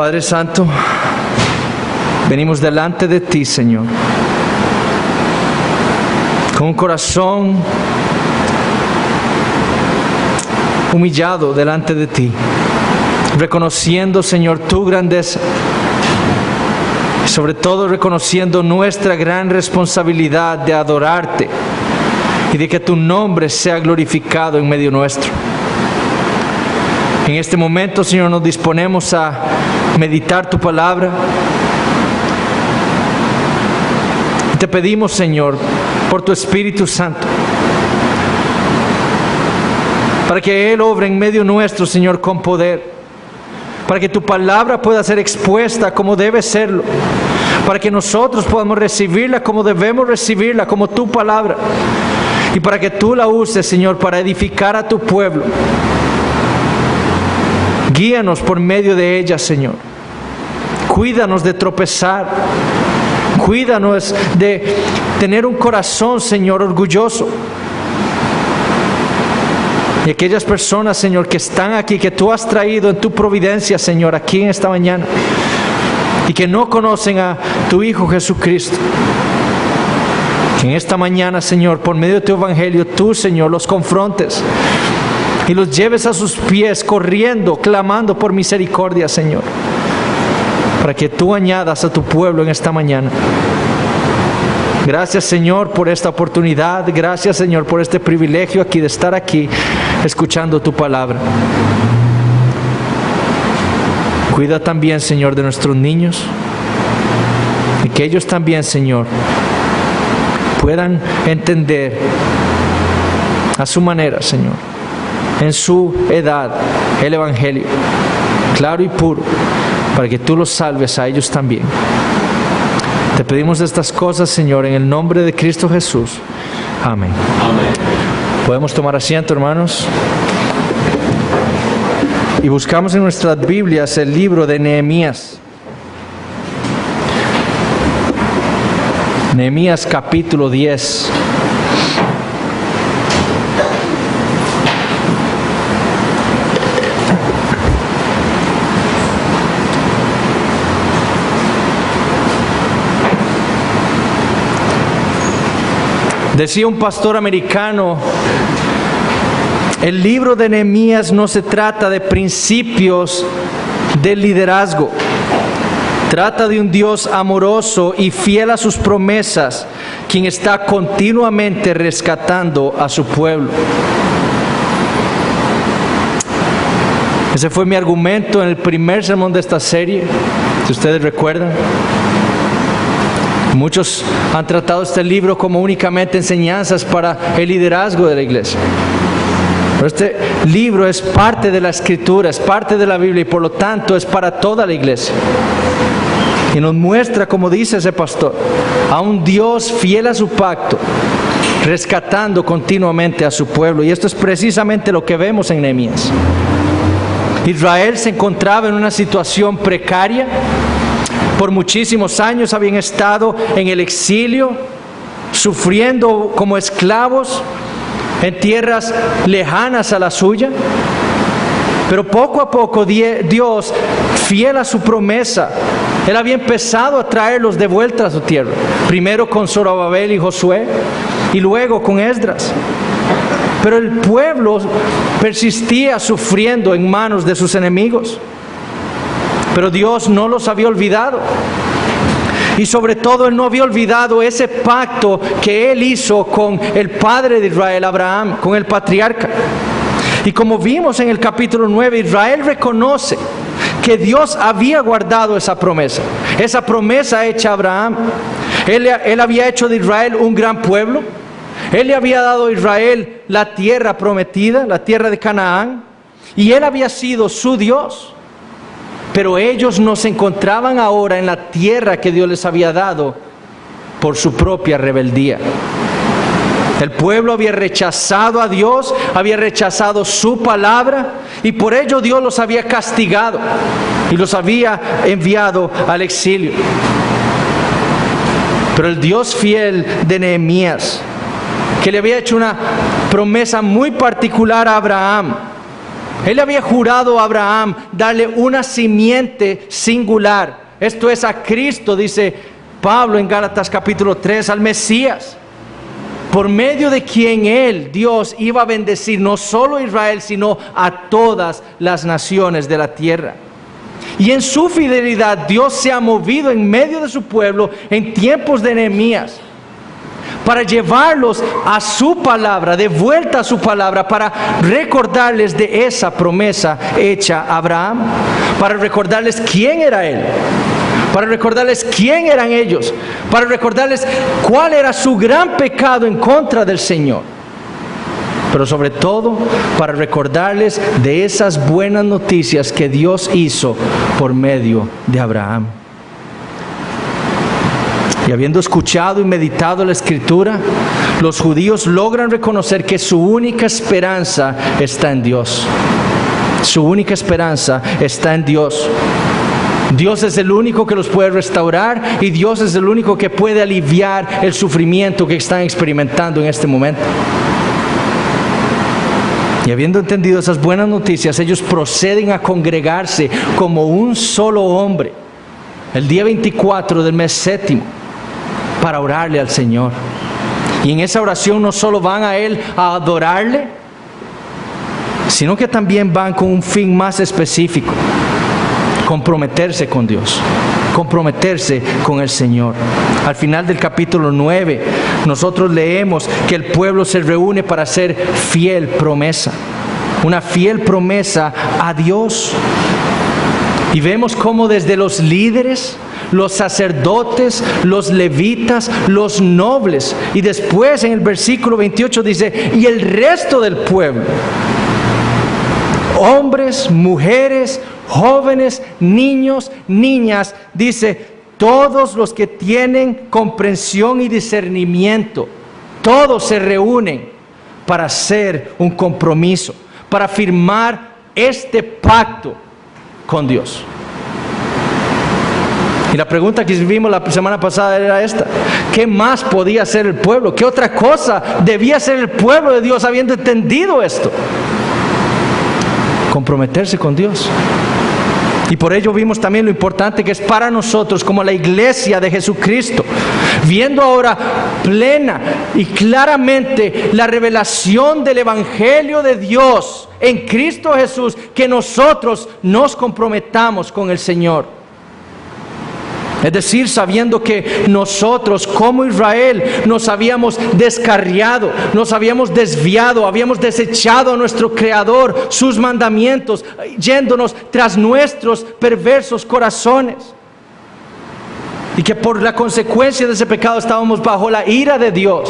Padre Santo, venimos delante de ti, Señor, con un corazón humillado delante de ti, reconociendo, Señor, tu grandeza, y sobre todo reconociendo nuestra gran responsabilidad de adorarte y de que tu nombre sea glorificado en medio nuestro. En este momento, Señor, nos disponemos a meditar tu palabra. Y te pedimos, Señor, por tu Espíritu Santo, para que Él obre en medio nuestro, Señor, con poder, para que tu palabra pueda ser expuesta como debe serlo, para que nosotros podamos recibirla como debemos recibirla, como tu palabra, y para que tú la uses, Señor, para edificar a tu pueblo. Guíanos por medio de ella, Señor. Cuídanos de tropezar. Cuídanos de tener un corazón, Señor, orgulloso. Y aquellas personas, Señor, que están aquí, que tú has traído en tu providencia, Señor, aquí en esta mañana, y que no conocen a tu Hijo Jesucristo, que en esta mañana, Señor, por medio de tu evangelio, tú, Señor, los confrontes y los lleves a sus pies, corriendo, clamando por misericordia, Señor, para que tú añadas a tu pueblo en esta mañana. Gracias, Señor, por esta oportunidad. Gracias, Señor, por este privilegio aquí de estar aquí escuchando tu palabra. Cuida también, Señor, de nuestros niños, y que ellos también, Señor, puedan entender a su manera, Señor, en su edad, el evangelio claro y puro, para que tú los salves a ellos también. Te pedimos estas cosas, Señor, en el nombre de Cristo Jesús. Amén. Amén. Podemos tomar asiento, hermanos. Y buscamos en nuestras Biblias el libro de Nehemías. Nehemías capítulo 10. Decía un pastor americano: el libro de Nehemías no se trata de principios del liderazgo. Trata de un Dios amoroso y fiel a sus promesas, quien está continuamente rescatando a su pueblo. Ese fue mi argumento en el primer sermón de esta serie, si ustedes recuerdan. Muchos han tratado este libro como únicamente enseñanzas para el liderazgo de la iglesia. Pero este libro es parte de la Escritura, es parte de la Biblia, y por lo tanto es para toda la iglesia. Y nos muestra, como dice ese pastor, a un Dios fiel a su pacto, rescatando continuamente a su pueblo. Y esto es precisamente lo que vemos en Nehemías. Israel se encontraba en una situación precaria. Por muchísimos años habían estado en el exilio, sufriendo como esclavos en tierras lejanas a la suya. Pero poco a poco Dios, fiel a su promesa, Él había empezado a traerlos de vuelta a su tierra. Primero con Zorobabel y Josué, y luego con Esdras. Pero el pueblo persistía sufriendo en manos de sus enemigos. Pero Dios no los había olvidado. Y sobre todo Él no había olvidado ese pacto que Él hizo con el padre de Israel, Abraham, con el patriarca. Y como vimos en el capítulo 9, Israel reconoce que Dios había guardado esa promesa hecha a Abraham. Él había hecho de Israel un gran pueblo. Él le había dado a Israel la tierra prometida, la tierra de Canaán, y Él había sido su Dios. Pero ellos no se encontraban ahora en la tierra que Dios les había dado por su propia rebeldía. El pueblo había rechazado a Dios, había rechazado su palabra, y por ello Dios los había castigado y los había enviado al exilio. Pero el Dios fiel de Nehemías, que le había hecho una promesa muy particular a Abraham, Él había jurado a Abraham darle una simiente singular. Esto es a Cristo, dice Pablo en Gálatas capítulo 3, al Mesías, por medio de quien Él, Dios, iba a bendecir no solo a Israel, sino a todas las naciones de la tierra. Y en su fidelidad Dios se ha movido en medio de su pueblo en tiempos de Nehemías, para llevarlos a su palabra, de vuelta a su palabra, para recordarles de esa promesa hecha a Abraham, para recordarles quién era Él, para recordarles quién eran ellos, para recordarles cuál era su gran pecado en contra del Señor, pero sobre todo para recordarles de esas buenas noticias que Dios hizo por medio de Abraham. Y habiendo escuchado y meditado la Escritura, los judíos logran reconocer que su única esperanza está en Dios. Su única esperanza está en Dios. Dios es el único que los puede restaurar y Dios es el único que puede aliviar el sufrimiento que están experimentando en este momento. Y habiendo entendido esas buenas noticias, ellos proceden a congregarse como un solo hombre el día 24 del mes séptimo para orarle al Señor. Y en esa oración no solo van a Él a adorarle, sino que también van con un fin más específico: comprometerse con Dios, comprometerse con el Señor. Al final del capítulo 9, nosotros leemos que el pueblo se reúne para hacer fiel promesa, una fiel promesa a Dios. Y vemos cómo desde los líderes, los sacerdotes, los levitas, los nobles, y después en el versículo 28 dice, y el resto del pueblo, hombres, mujeres, jóvenes, niños, niñas, dice, todos los que tienen comprensión y discernimiento, todos se reúnen para hacer un compromiso, para firmar este pacto con Dios. Y la pregunta que vimos la semana pasada era esta: ¿qué más podía hacer el pueblo? ¿Qué otra cosa debía hacer el pueblo de Dios habiendo entendido esto? Comprometerse con Dios. Y por ello vimos también lo importante que es para nosotros como la iglesia de Jesucristo, viendo ahora plena y claramente la revelación del Evangelio de Dios en Cristo Jesús, que nosotros nos comprometamos con el Señor. Es decir, sabiendo que nosotros como Israel nos habíamos descarriado, nos habíamos desviado, habíamos desechado a nuestro Creador, sus mandamientos, yéndonos tras nuestros perversos corazones. Y que por la consecuencia de ese pecado estábamos bajo la ira de Dios.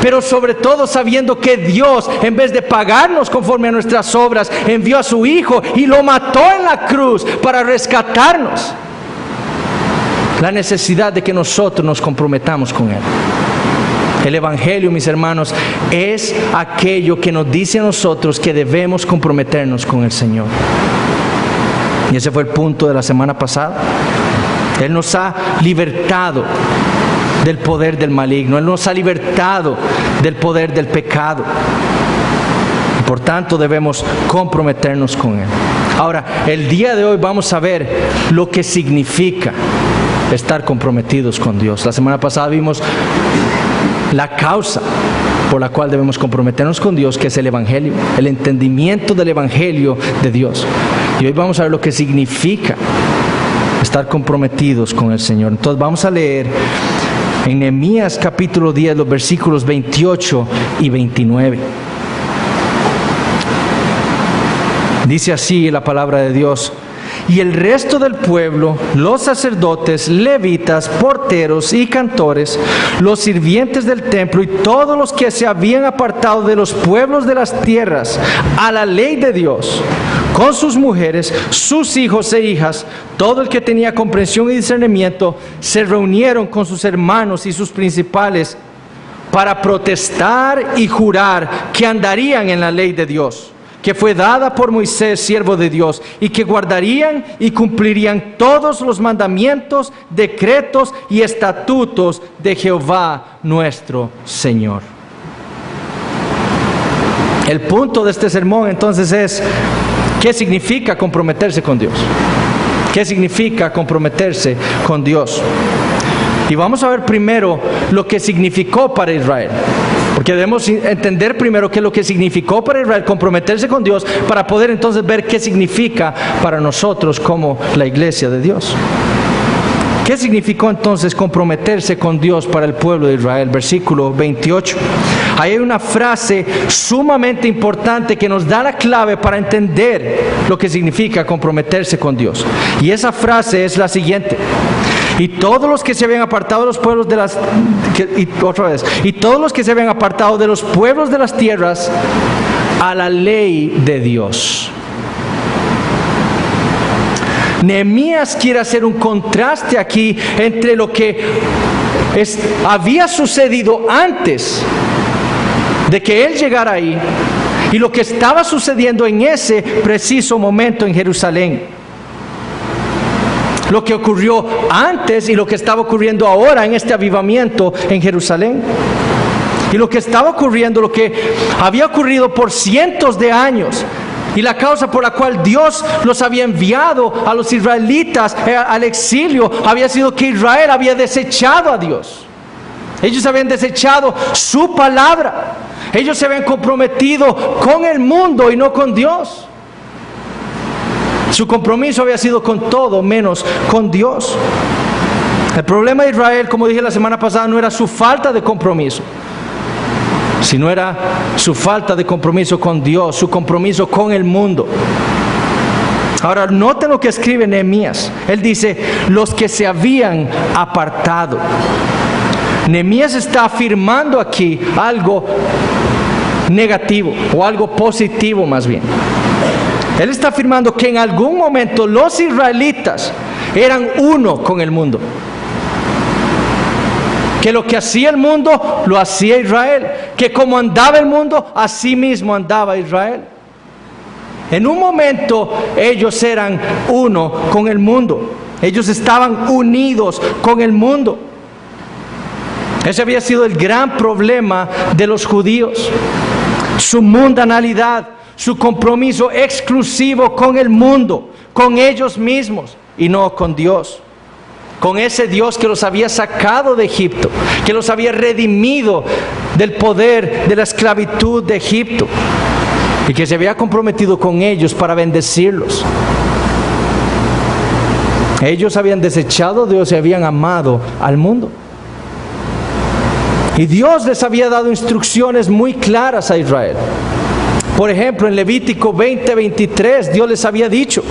Pero sobre todo sabiendo que Dios, en vez de pagarnos conforme a nuestras obras, envió a su Hijo y lo mató en la cruz para rescatarnos. La necesidad de que nosotros nos comprometamos con Él. El Evangelio, mis hermanos, es aquello que nos dice a nosotros que debemos comprometernos con el Señor. Y ese fue el punto de la semana pasada. Él nos ha libertado del poder del maligno. Él nos ha libertado del poder del pecado. Y por tanto debemos comprometernos con Él. Ahora, el día de hoy vamos a ver lo que significa estar comprometidos con Dios. La semana pasada vimos la causa por la cual debemos comprometernos con Dios, que es el Evangelio, el entendimiento del Evangelio de Dios. Y hoy vamos a ver lo que significa estar comprometidos con el Señor. Entonces vamos a leer en Nehemías capítulo 10 los versículos 28 y 29. Dice así la palabra de Dios: y el resto del pueblo, los sacerdotes, levitas, porteros y cantores, los sirvientes del templo y todos los que se habían apartado de los pueblos de las tierras a la ley de Dios, con sus mujeres, sus hijos e hijas, todo el que tenía comprensión y discernimiento, se reunieron con sus hermanos y sus principales para protestar y jurar que andarían en la ley de Dios, que fue dada por Moisés, siervo de Dios, y que guardarían y cumplirían todos los mandamientos, decretos y estatutos de Jehová nuestro Señor. El punto de este sermón entonces es, ¿qué significa comprometerse con Dios? ¿Qué significa comprometerse con Dios? Y vamos a ver primero lo que significó para Israel. Porque debemos entender primero qué es lo que significó para Israel comprometerse con Dios, para poder entonces ver qué significa para nosotros como la iglesia de Dios. ¿Qué significó entonces comprometerse con Dios para el pueblo de Israel? Versículo 28. Ahí hay una frase sumamente importante que nos da la clave para entender lo que significa comprometerse con Dios. Y esa frase es la siguiente: y todos los que se habían apartado de los pueblos de las... y todos los que se habían apartado de los pueblos de las tierras a la ley de Dios. Nehemías quiere hacer un contraste aquí entre lo que había sucedido antes de que él llegara ahí y lo que estaba sucediendo en ese preciso momento en Jerusalén. Lo que ocurrió antes y lo que estaba ocurriendo ahora en este avivamiento en Jerusalén. Y lo que estaba ocurriendo, lo que había ocurrido por cientos de años. Y la causa por la cual Dios los había enviado a los israelitas al exilio había sido que Israel había desechado a Dios. Ellos habían desechado su palabra. Ellos se habían comprometido con el mundo y no con Dios. Su compromiso había sido con todo menos con Dios. El problema de Israel, como dije la semana pasada, no era su falta de compromiso, sino era su falta de compromiso con Dios, su compromiso con el mundo. Ahora, noten lo que escribe Nehemías. Él dice, los que se habían apartado. Nehemías está afirmando aquí algo negativo, o algo positivo más bien. Él está afirmando que en algún momento los israelitas eran uno con el mundo. Que lo que hacía el mundo, lo hacía Israel. Que como andaba el mundo, así mismo andaba Israel. En un momento ellos eran uno con el mundo. Ellos estaban unidos con el mundo. Ese había sido el gran problema de los judíos. Su mundanalidad, su compromiso exclusivo con el mundo, con ellos mismos y no con Dios. Con ese Dios que los había sacado de Egipto, que los había redimido del poder de la esclavitud de Egipto y que se había comprometido con ellos para bendecirlos. Ellos habían desechado a Dios y habían amado al mundo. Y Dios les había dado instrucciones muy claras a Israel. Por ejemplo, en Levítico 20:23, Dios les había dicho: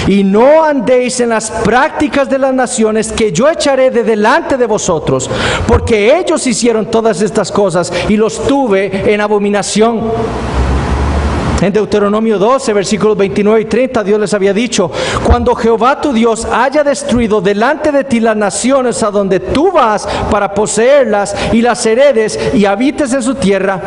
y no andéis en las prácticas de las naciones que yo echaré de delante de vosotros, porque ellos hicieron todas estas cosas y los tuve en abominación. En Deuteronomio 12, versículos 29 y 30, Dios les había dicho: cuando Jehová tu Dios haya destruido delante de ti las naciones a donde tú vas para poseerlas y las heredes y habites en su tierra,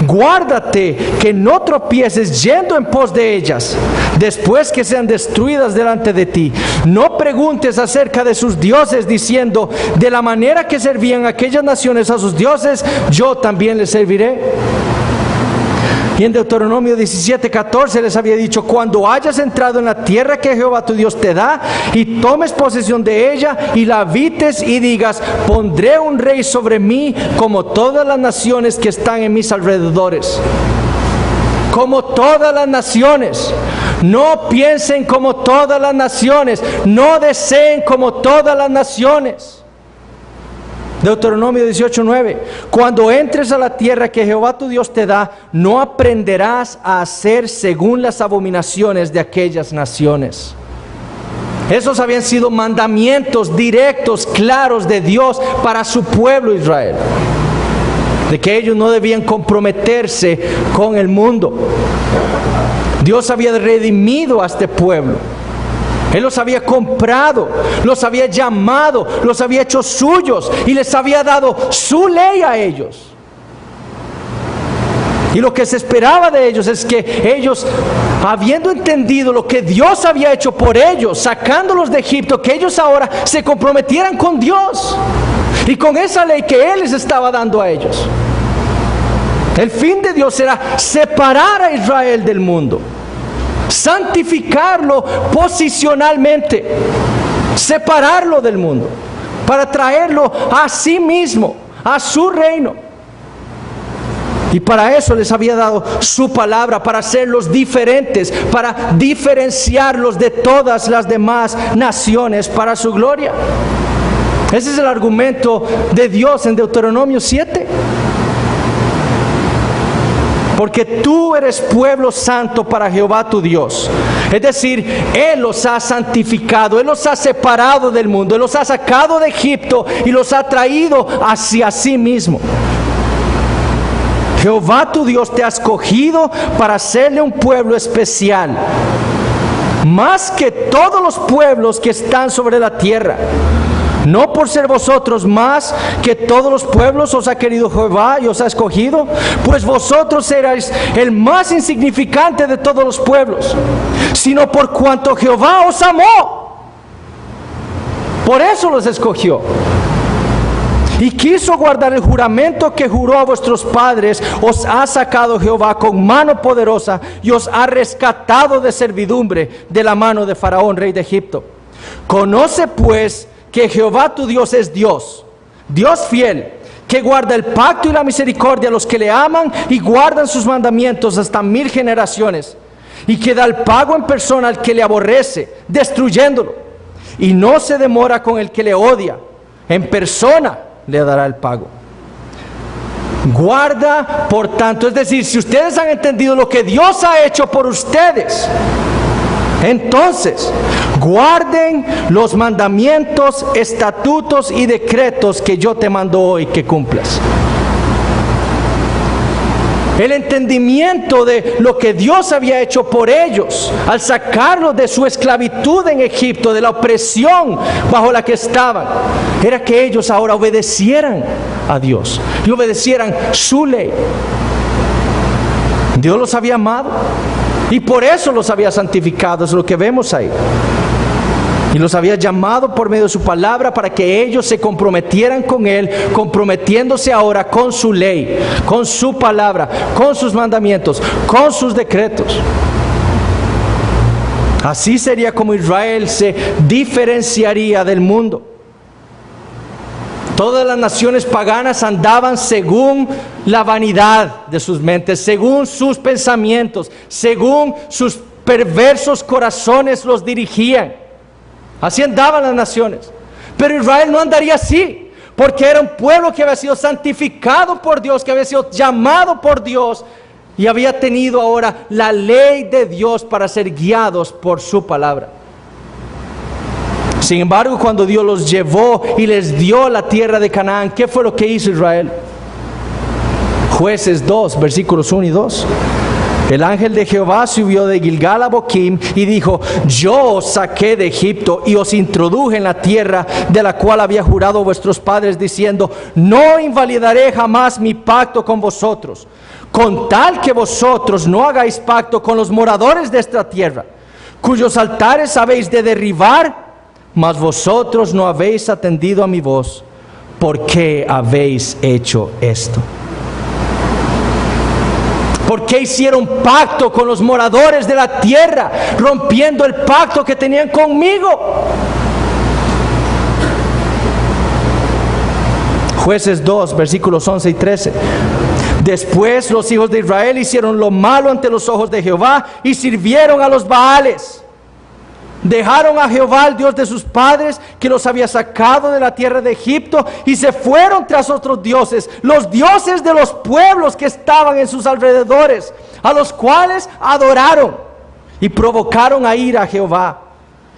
guárdate que no tropieces yendo en pos de ellas, después que sean destruidas delante de ti. No preguntes acerca de sus dioses, diciendo: de la manera que servían aquellas naciones a sus dioses, yo también les serviré. Y en Deuteronomio 17:14 les había dicho: cuando hayas entrado en la tierra que Jehová tu Dios te da y tomes posesión de ella y la habites y digas: pondré un rey sobre mí como todas las naciones que están en mis alrededores. Como todas las naciones. No piensen como todas las naciones. No deseen como todas las naciones. Deuteronomio 18:9. Cuando entres a la tierra que Jehová tu Dios te da, no aprenderás a hacer según las abominaciones de aquellas naciones. Esos habían sido mandamientos directos, claros de Dios para su pueblo Israel, de que ellos no debían comprometerse con el mundo. Dios había redimido a este pueblo. Él los había comprado, los había llamado, los había hecho suyos y les había dado su ley a ellos. Y lo que se esperaba de ellos es que ellos, habiendo entendido lo que Dios había hecho por ellos, sacándolos de Egipto, que ellos ahora se comprometieran con Dios y con esa ley que Él les estaba dando a ellos. El fin de Dios era separar a Israel del mundo, santificarlo posicionalmente, separarlo del mundo, para traerlo a sí mismo, a su reino. Y para eso les había dado su palabra, para hacerlos diferentes, para diferenciarlos de todas las demás naciones para su gloria. Ese es el argumento de Dios en Deuteronomio 7. Porque tú eres pueblo santo para Jehová tu Dios. Es decir, Él los ha santificado, Él los ha separado del mundo, Él los ha sacado de Egipto y los ha traído hacia sí mismo. Jehová tu Dios te ha escogido para hacerle un pueblo especial, más que todos los pueblos que están sobre la tierra. No por ser vosotros más que todos los pueblos os ha querido Jehová y os ha escogido, pues vosotros erais el más insignificante de todos los pueblos, sino por cuanto Jehová os amó. Por eso los escogió. Y quiso guardar el juramento que juró a vuestros padres. Os ha sacado Jehová con mano poderosa y os ha rescatado de servidumbre de la mano de Faraón, rey de Egipto. Conoce pues que Jehová tu Dios es Dios, Dios fiel, que guarda el pacto y la misericordia a los que le aman y guardan sus mandamientos hasta 1000 generaciones, y que da el pago en persona al que le aborrece, destruyéndolo, y no se demora con el que le odia, en persona le dará el pago. Guarda, por tanto, es decir, si ustedes han entendido lo que Dios ha hecho por ustedes, entonces guarden los mandamientos, estatutos y decretos que yo te mando hoy que cumplas. El entendimiento de lo que Dios había hecho por ellos al sacarlos de su esclavitud en Egipto, de la opresión bajo la que estaban, era que ellos ahora obedecieran a Dios y obedecieran su ley. Dios los había amado y por eso los había santificado, es lo que vemos ahí. Y los había llamado por medio de su palabra para que ellos se comprometieran con Él, comprometiéndose ahora con su ley, con su palabra, con sus mandamientos, con sus decretos. Así sería como Israel se diferenciaría del mundo. Todas las naciones paganas andaban según la vanidad de sus mentes, según sus pensamientos, según sus perversos corazones los dirigían. Así andaban las naciones. Pero Israel no andaría así, porque era un pueblo que había sido santificado por Dios, que había sido llamado por Dios y había tenido ahora la ley de Dios para ser guiados por su palabra. Sin embargo, cuando Dios los llevó y les dio la tierra de Canaán, ¿qué fue lo que hizo Israel? Jueces 2, versículos 1 y 2. El ángel de Jehová subió de Gilgal a Boquim y dijo: yo os saqué de Egipto y os introduje en la tierra de la cual había jurado vuestros padres, diciendo: no invalidaré jamás mi pacto con vosotros, con tal que vosotros no hagáis pacto con los moradores de esta tierra, cuyos altares habéis de derribar, mas vosotros no habéis atendido a mi voz. ¿Por qué habéis hecho esto? ¿Por qué hicieron pacto con los moradores de la tierra, rompiendo el pacto que tenían conmigo? Jueces 2, versículos 11 y 13. Después los hijos de Israel hicieron lo malo ante los ojos de Jehová y sirvieron a los Baales. Dejaron a Jehová, el Dios de sus padres, que los había sacado de la tierra de Egipto, y se fueron tras otros dioses, los dioses de los pueblos que estaban en sus alrededores, a los cuales adoraron y provocaron a ira a Jehová,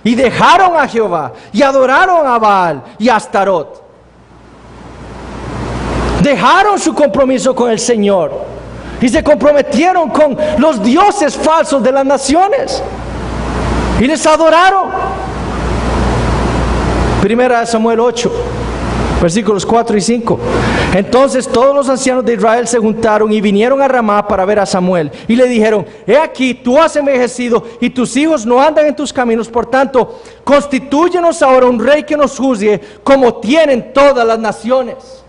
y dejaron a Jehová y adoraron a Baal y a Astarot. Dejaron su compromiso con el Señor y se comprometieron con los dioses falsos de las naciones y les adoraron. Primera de Samuel 8, versículos 4 y 5. Entonces todos los ancianos de Israel se juntaron y vinieron a Ramá para ver a Samuel, y le dijeron: he aquí, tú has envejecido y tus hijos no andan en tus caminos, por tanto constitúyenos ahora un rey que nos juzgue como tienen todas las naciones.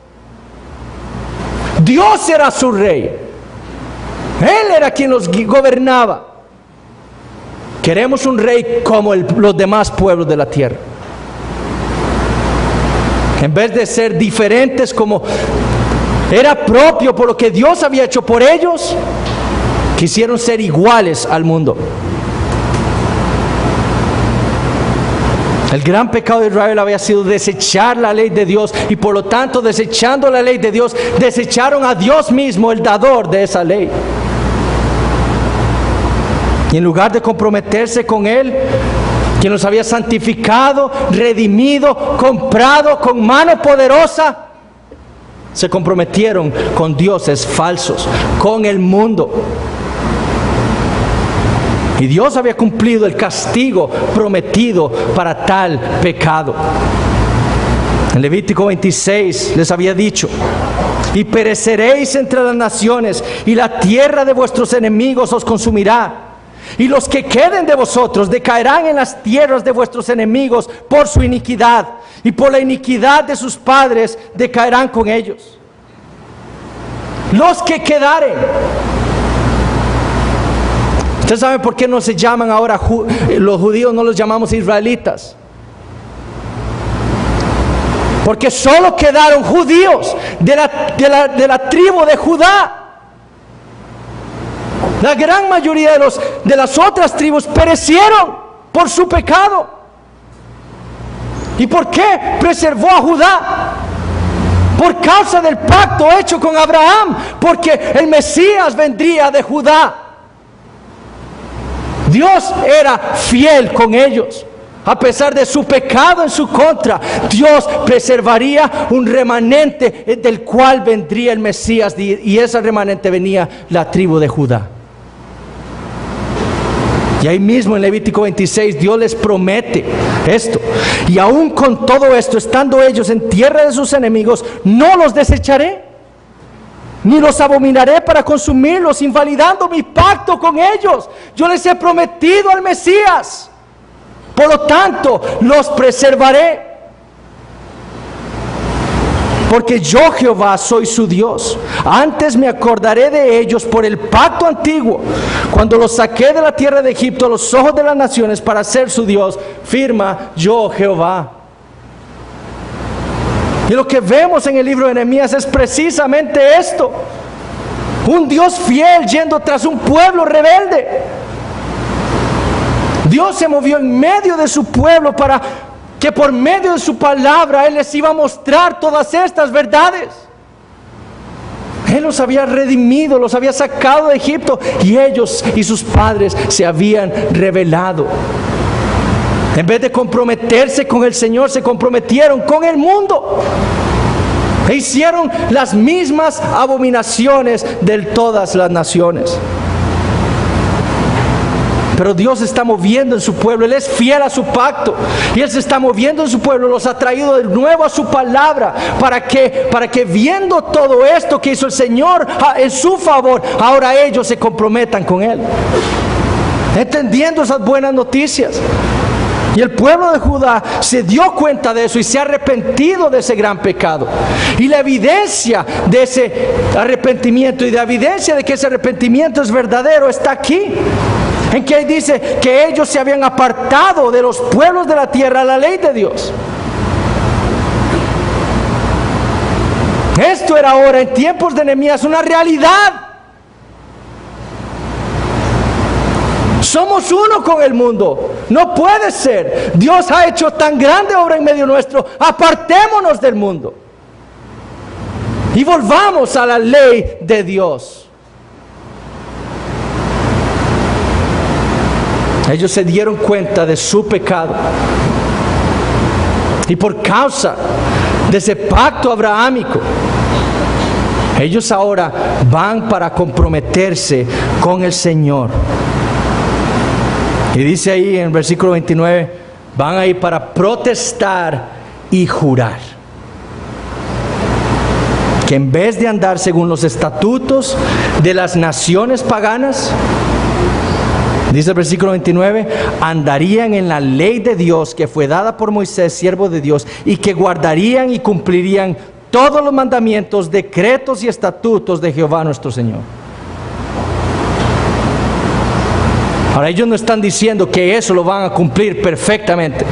Dios será su rey, Él era quien los gobernaba. Queremos un rey como los demás pueblos de la tierra. En vez de ser diferentes como era propio por lo que Dios había hecho por ellos, quisieron ser iguales al mundo. El gran pecado de Israel había sido desechar la ley de Dios, y por lo tanto, desechando la ley de Dios, desecharon a Dios mismo, el dador de esa ley. Y en lugar de comprometerse con Él, quien los había santificado, redimido, comprado con mano poderosa, se comprometieron con dioses falsos, con el mundo. Y Dios había cumplido el castigo prometido para tal pecado. En Levítico 26 les había dicho: y pereceréis entre las naciones, y la tierra de vuestros enemigos os consumirá. Y los que queden de vosotros decaerán en las tierras de vuestros enemigos por su iniquidad, y por la iniquidad de sus padres decaerán con ellos. Los que quedaren. ¿Ustedes saben por qué no se llaman ahora los judíos? No los llamamos israelitas. Porque solo quedaron judíos de la tribu de Judá. La gran mayoría de las otras tribus perecieron por su pecado. ¿Y por qué preservó a Judá? Por causa del pacto hecho con Abraham, porque el Mesías vendría de Judá. Dios era fiel con ellos. A pesar de su pecado en su contra, Dios preservaría un remanente del cual vendría el Mesías, y ese remanente venía la tribu de Judá. Y ahí mismo en Levítico 26 Dios les promete esto: y aún con todo esto, estando ellos en tierra de sus enemigos, no los desecharé, ni los abominaré para consumirlos, invalidando mi pacto con ellos. Yo les he prometido al Mesías, por lo tanto los preservaré. Porque yo, Jehová, soy su Dios. Antes me acordaré de ellos por el pacto antiguo, cuando los saqué de la tierra de Egipto a los ojos de las naciones para ser su Dios. Firma yo, Jehová. Y lo que vemos en el libro de Nehemías es precisamente esto: un Dios fiel yendo tras un pueblo rebelde. Dios se movió en medio de su pueblo para que por medio de su palabra Él les iba a mostrar todas estas verdades. Él los había redimido, los había sacado de Egipto, y ellos y sus padres se habían rebelado. En vez de comprometerse con el Señor, se comprometieron con el mundo e hicieron las mismas abominaciones de todas las naciones. Pero Dios se está moviendo en su pueblo. Él es fiel a su pacto, y Él se está moviendo en su pueblo. Los ha traído de nuevo a su palabra, para que viendo todo esto que hizo el Señor en su favor, ahora ellos se comprometan con Él, entendiendo esas buenas noticias. Y el pueblo de Judá se dio cuenta de eso y se ha arrepentido de ese gran pecado. Y la evidencia de ese arrepentimiento, y la evidencia de que ese arrepentimiento es verdadero, está aquí. En que dice que ellos se habían apartado de los pueblos de la tierra, la ley de Dios. Esto era ahora, en tiempos de Nehemías, una realidad. Somos uno con el mundo. No puede ser. Dios ha hecho tan grande obra en medio nuestro. Apartémonos del mundo y volvamos a la ley de Dios. Ellos se dieron cuenta de su pecado, y por causa de ese pacto abrahámico, ellos ahora van para comprometerse con el Señor. Y dice ahí en el versículo 29, van a ir para protestar y jurar que en vez de andar según los estatutos de las naciones paganas, dice el versículo 29, andarían en la ley de Dios que fue dada por Moisés, siervo de Dios, y que guardarían y cumplirían todos los mandamientos, decretos y estatutos de Jehová nuestro Señor. Ahora, ellos no están diciendo que eso lo van a cumplir perfectamente.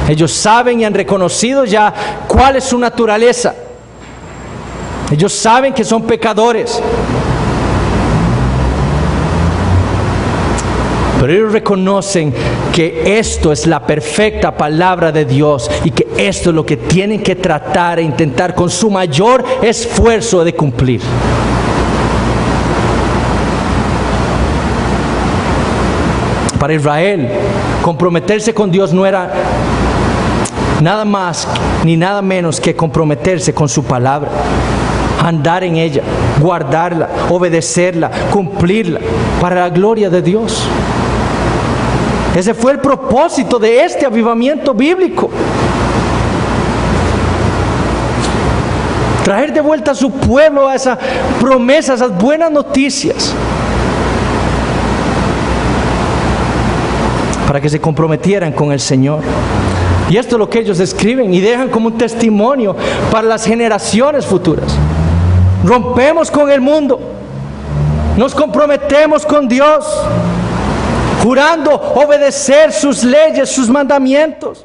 Ellos saben y han reconocido ya cuál es su naturaleza. Ellos saben que son pecadores. Pero ellos reconocen que esto es la perfecta palabra de Dios y que esto es lo que tienen que tratar e intentar con su mayor esfuerzo de cumplir. Para Israel, comprometerse con Dios no era nada más ni nada menos que comprometerse con su palabra. Andar en ella, guardarla, obedecerla, cumplirla para la gloria de Dios. Ese fue el propósito de este avivamiento bíblico. Traer de vuelta a su pueblo a esa promesa, a esas buenas noticias, para que se comprometieran con el Señor. Y esto es lo que ellos escriben y dejan como un testimonio para las generaciones futuras. Rompemos con el mundo, nos comprometemos con Dios, jurando obedecer sus leyes, sus mandamientos.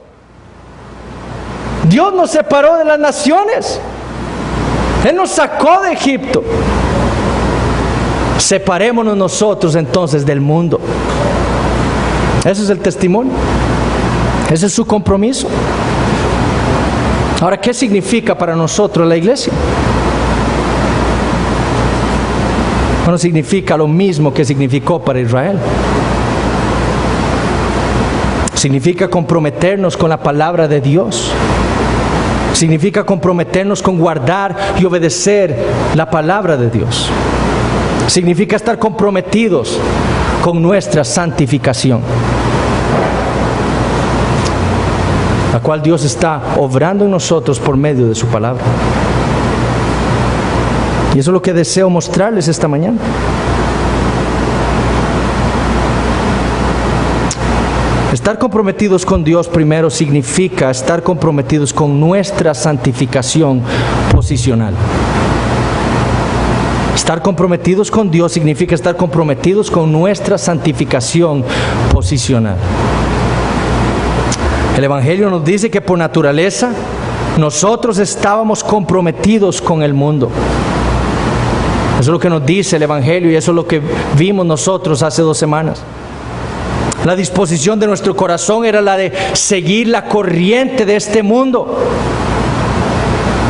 Dios nos separó de las naciones. Él nos sacó de Egipto. Separémonos nosotros entonces del mundo. Ese es el testimonio. Ese es su compromiso. Ahora, ¿qué significa para nosotros la iglesia? Bueno, significa lo mismo que significó para Israel. Significa comprometernos con la palabra de Dios. Significa comprometernos con guardar y obedecer la palabra de Dios. Significa estar comprometidos con nuestra santificación, la cual Dios está obrando en nosotros por medio de su palabra. Y eso es lo que deseo mostrarles esta mañana. Estar comprometidos con Dios primero significa estar comprometidos con nuestra santificación posicional. Estar comprometidos con Dios significa estar comprometidos con nuestra santificación posicional. El Evangelio nos dice que por naturaleza nosotros estábamos comprometidos con el mundo. Eso es lo que nos dice el Evangelio y eso es lo que vimos nosotros hace 2 semanas. La disposición de nuestro corazón era la de seguir la corriente de este mundo,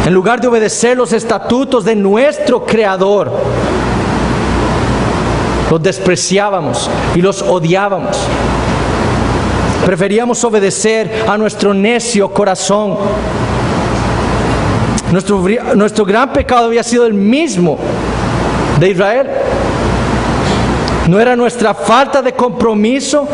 en lugar de obedecer los estatutos de nuestro Creador. Los despreciábamos y los odiábamos. Preferíamos obedecer a nuestro necio corazón. Nuestro gran pecado había sido el mismo de Israel. No era nuestra falta de compromiso,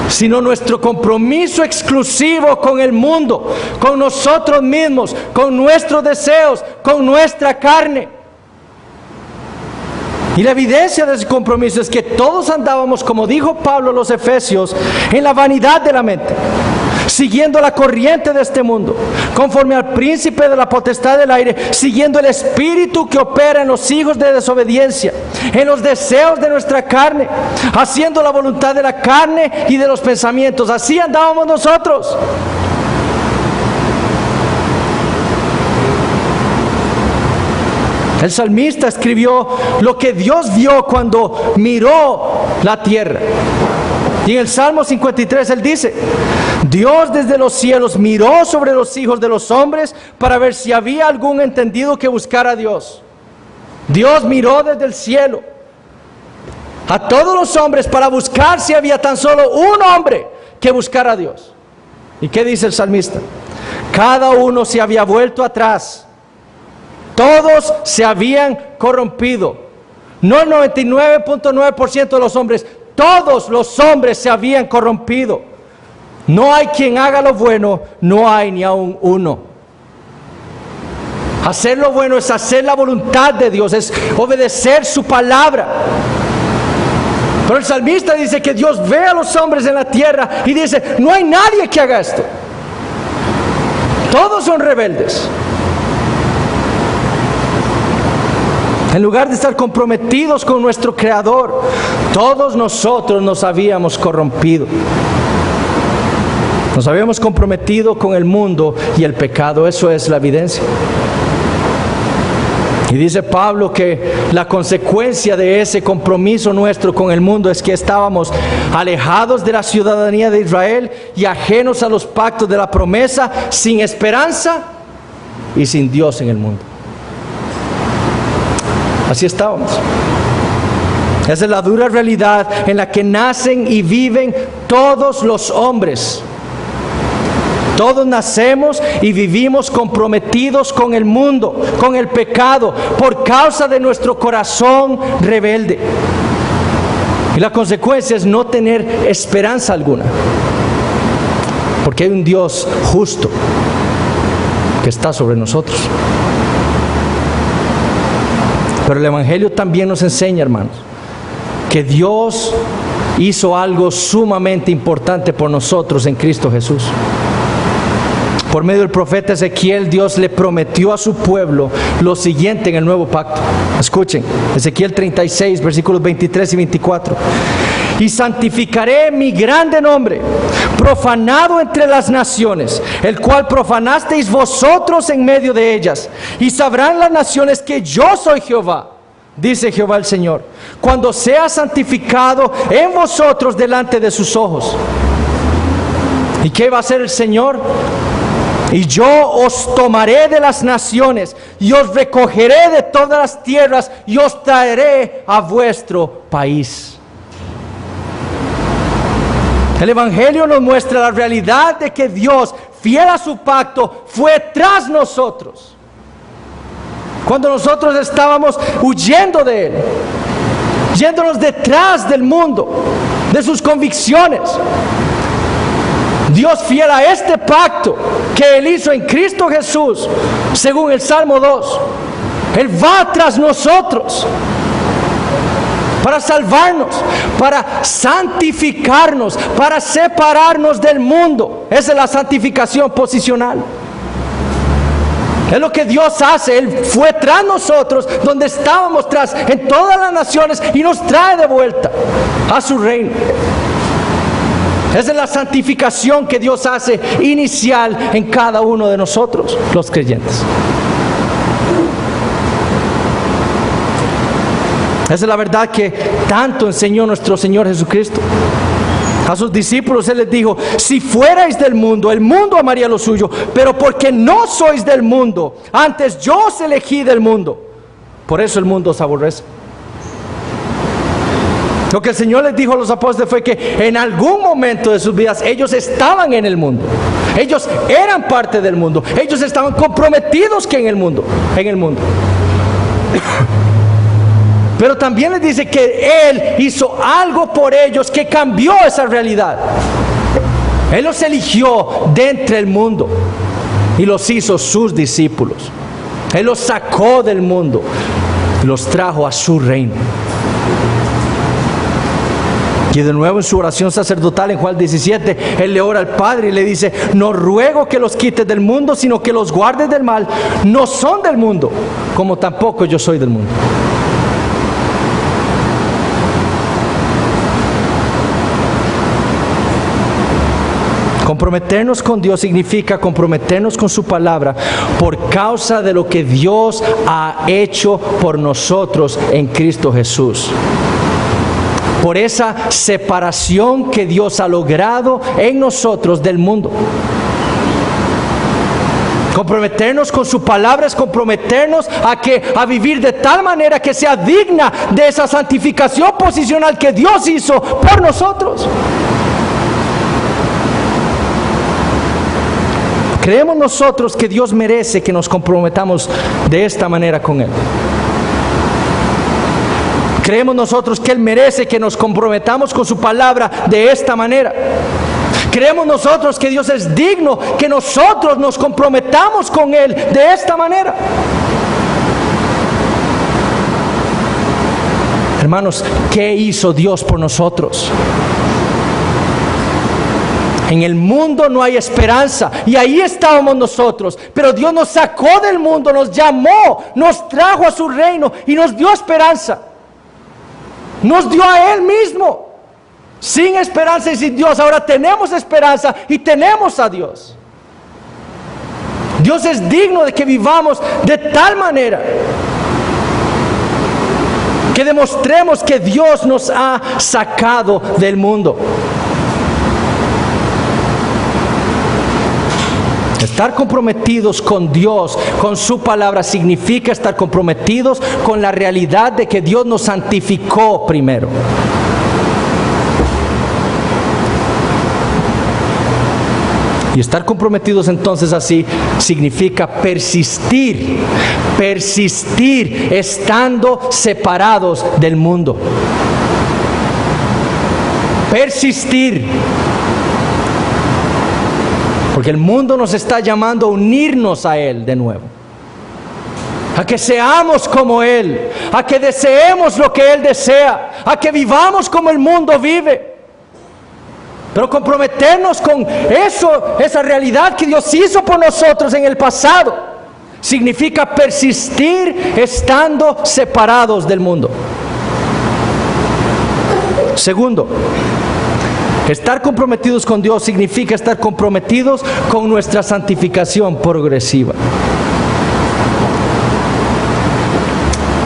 sino nuestro compromiso exclusivo con el mundo, con nosotros mismos, con nuestros deseos, con nuestra carne. Y la evidencia de ese compromiso es que todos andábamos, como dijo Pablo a los Efesios, en la vanidad de la mente, siguiendo la corriente de este mundo, conforme al príncipe de la potestad del aire, siguiendo el espíritu que opera en los hijos de desobediencia, en los deseos de nuestra carne, haciendo la voluntad de la carne y de los pensamientos. Así andábamos nosotros. El salmista escribió lo que Dios vio cuando miró la tierra. Y en el Salmo 53 él dice: Dios desde los cielos miró sobre los hijos de los hombres para ver si había algún entendido que buscara a Dios. Dios miró desde el cielo a todos los hombres para buscar si había tan solo un hombre que buscara a Dios. ¿Y qué dice el salmista? Cada uno se había vuelto atrás. Todos se habían corrompido. No el 99.9% de los hombres. Todos los hombres se habían corrompido. No hay quien haga lo bueno, no hay ni aun uno. Hacer lo bueno es hacer la voluntad de Dios, es obedecer su palabra. Pero el salmista dice que Dios ve a los hombres en la tierra y dice: no hay nadie que haga esto. Todos son rebeldes. En lugar de estar comprometidos con nuestro Creador, todos nosotros nos habíamos corrompido. Nos habíamos comprometido con el mundo y el pecado. Eso es la evidencia. Y dice Pablo que la consecuencia de ese compromiso nuestro con el mundo es que estábamos alejados de la ciudadanía de Israel y ajenos a los pactos de la promesa, sin esperanza y sin Dios en el mundo. Así estábamos. Esa es la dura realidad en la que nacen y viven todos los hombres. Todos nacemos y vivimos comprometidos con el mundo, con el pecado, por causa de nuestro corazón rebelde. Y la consecuencia es no tener esperanza alguna. Porque hay un Dios justo que está sobre nosotros. Pero el Evangelio también nos enseña, hermanos, que Dios hizo algo sumamente importante por nosotros en Cristo Jesús. Por medio del profeta Ezequiel, Dios le prometió a su pueblo lo siguiente en el nuevo pacto. Escuchen, Ezequiel 36, versículos 23 y 24. Y santificaré mi grande nombre, profanado entre las naciones, el cual profanasteis vosotros en medio de ellas. Y sabrán las naciones que yo soy Jehová, dice Jehová el Señor, cuando sea santificado en vosotros delante de sus ojos. ¿Y qué va a hacer el Señor? Y yo os tomaré de las naciones y os recogeré de todas las tierras y os traeré a vuestro país. El Evangelio nos muestra la realidad de que Dios, fiel a su pacto, fue tras nosotros. Cuando nosotros estábamos huyendo de Él, yéndonos detrás del mundo, de sus convicciones, Dios, fiel a este pacto que Él hizo en Cristo Jesús, según el Salmo 2, Él va tras nosotros para salvarnos, para santificarnos, para separarnos del mundo. Esa es la santificación posicional. Es lo que Dios hace. Él fue tras nosotros, donde estábamos tras en todas las naciones, y nos trae de vuelta a su reino. Esa es la santificación que Dios hace inicial en cada uno de nosotros, los creyentes. Esa es la verdad que tanto enseñó nuestro Señor Jesucristo. A sus discípulos Él les dijo: si fuerais del mundo, el mundo amaría lo suyo, pero porque no sois del mundo, antes yo os elegí del mundo, por eso el mundo os aborrece. Lo que el Señor les dijo a los apóstoles fue que en algún momento de sus vidas ellos estaban en el mundo. Ellos eran parte del mundo. Ellos estaban comprometidos en el mundo. Pero también les dice que Él hizo algo por ellos que cambió esa realidad. Él los eligió de entre el mundo y los hizo sus discípulos. Él los sacó del mundo y los trajo a su reino. Y de nuevo en su oración sacerdotal en Juan 17, Él le ora al Padre y le dice: no ruego que los quites del mundo, sino que los guardes del mal. No son del mundo, como tampoco yo soy del mundo. Comprometernos con Dios significa comprometernos con su palabra por causa de lo que Dios ha hecho por nosotros en Cristo Jesús. Por esa separación que Dios ha logrado en nosotros del mundo. Comprometernos con su palabra es comprometernos a vivir de tal manera que sea digna de esa santificación posicional que Dios hizo por nosotros. ¿Creemos nosotros que Dios merece que nos comprometamos de esta manera con Él? ¿Creemos nosotros que Él merece que nos comprometamos con su palabra de esta manera? ¿Creemos nosotros que Dios es digno que nosotros nos comprometamos con Él de esta manera? Hermanos, ¿qué hizo Dios por nosotros? En el mundo no hay esperanza, y ahí estábamos nosotros, pero Dios nos sacó del mundo, nos llamó, nos trajo a su reino y nos dio esperanza. Nos dio a Él mismo. Sin esperanza y sin Dios, ahora tenemos esperanza y tenemos a Dios. Dios es digno de que vivamos de tal manera que demostremos que Dios nos ha sacado del mundo. Estar comprometidos con Dios, con su palabra, significa estar comprometidos con la realidad de que Dios nos santificó primero. Y estar comprometidos entonces así significa persistir estando separados del mundo. Persistir. Porque el mundo nos está llamando a unirnos a Él de nuevo. A que seamos como Él, a que deseemos lo que Él desea, a que vivamos como el mundo vive. Pero comprometernos con eso, esa realidad que Dios hizo por nosotros en el pasado, significa persistir estando separados del mundo. Segundo, estar comprometidos con Dios significa estar comprometidos con nuestra santificación progresiva.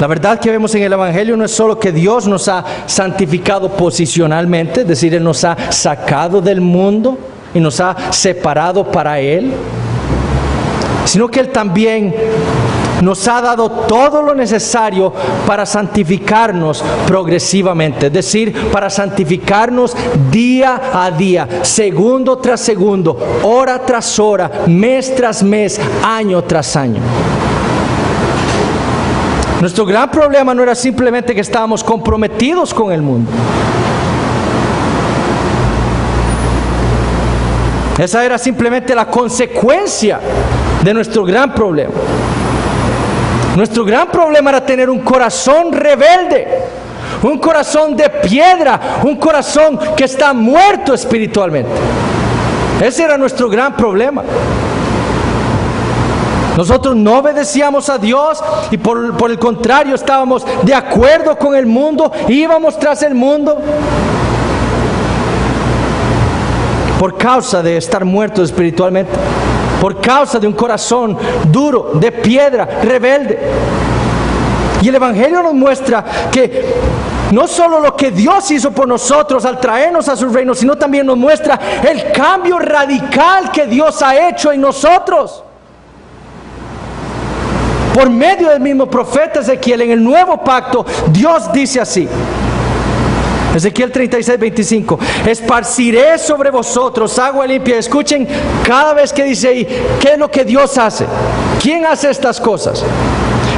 La verdad que vemos en el Evangelio no es solo que Dios nos ha santificado posicionalmente, es decir, Él nos ha sacado del mundo y nos ha separado para Él, sino que Él también nos ha dado todo lo necesario para santificarnos progresivamente, es decir, para santificarnos día a día, segundo tras segundo, hora tras hora, mes tras mes, año tras año. Nuestro gran problema no era simplemente que estábamos comprometidos con el mundo. Esa era simplemente la consecuencia de nuestro gran problema. Nuestro gran problema era tener un corazón rebelde, un corazón de piedra, un corazón que está muerto espiritualmente. Ese era nuestro gran problema. Nosotros no obedecíamos a Dios y por el contrario estábamos de acuerdo con el mundo, íbamos tras el mundo por causa de estar muertos espiritualmente, por causa de un corazón duro, de piedra, rebelde. Y el Evangelio nos muestra que no solo lo que Dios hizo por nosotros al traernos a su reino, sino también nos muestra el cambio radical que Dios ha hecho en nosotros. Por medio del mismo profeta Ezequiel, en el nuevo pacto, Dios dice así. Ezequiel 36:25. Esparciré sobre vosotros agua limpia. Escuchen cada vez que dice ahí, ¿qué es lo que Dios hace? ¿Quién hace estas cosas?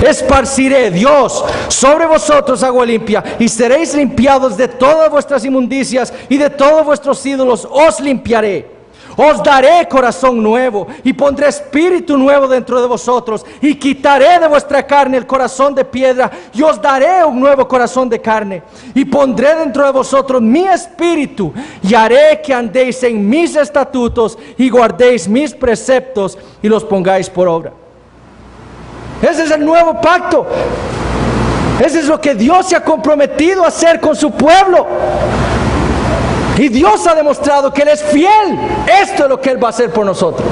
Esparciré, Dios, sobre vosotros agua limpia, y seréis limpiados de todas vuestras inmundicias y de todos vuestros ídolos. Os limpiaré. Os daré corazón nuevo y pondré espíritu nuevo dentro de vosotros, y quitaré de vuestra carne el corazón de piedra y os daré un nuevo corazón de carne, y pondré dentro de vosotros mi espíritu y haré que andéis en mis estatutos y guardéis mis preceptos y los pongáis por obra. Ese es el nuevo pacto. Ese es lo que Dios se ha comprometido a hacer con su pueblo. Y Dios ha demostrado que Él es fiel. Esto es lo que Él va a hacer por nosotros.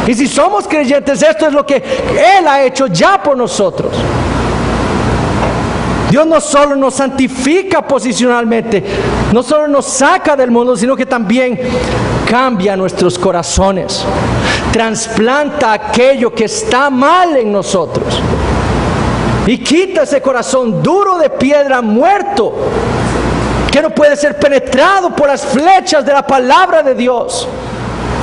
Y si somos creyentes, esto es lo que Él ha hecho ya por nosotros. Dios no solo nos santifica posicionalmente, no solo nos saca del mundo, sino que también cambia nuestros corazones. Trasplanta aquello que está mal en nosotros. Y quita ese corazón duro de piedra, muerto, que no puede ser penetrado por las flechas de la palabra de Dios,